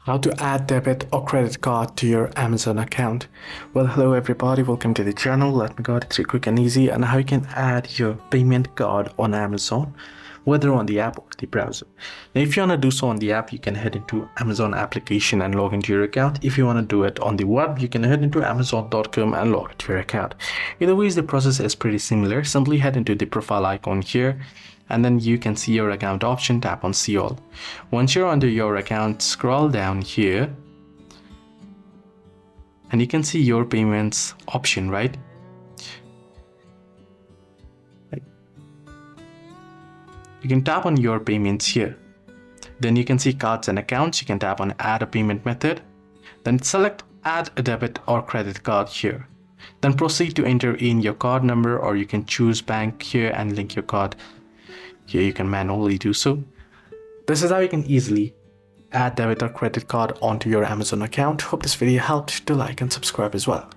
How to add debit or credit card to your Amazon account. Well, hello everybody, welcome to the channel. Let me go to quick and easy and how you can add your payment card on Amazon, whether on the app or the browser. Now, if you want to do so on the app, you can head into Amazon application and log into your account. If you want to do it on the web, you can head into amazon.com and log into your account. Either way, the process is pretty similar. Simply head into the profile icon here, and then you can see your account option. Tap on see all. Once you're under your account, scroll down here and you can see your payments option, right? You can tap on your payments here. Then you can see cards and accounts. You can tap on add a payment method, then select add a debit or credit card here. Then proceed to enter in your card number, or you can choose bank here and link your card. Here you can manually do so. This is how you can easily add debit or credit card onto your Amazon account. Hope this video helped. Do like and subscribe as well.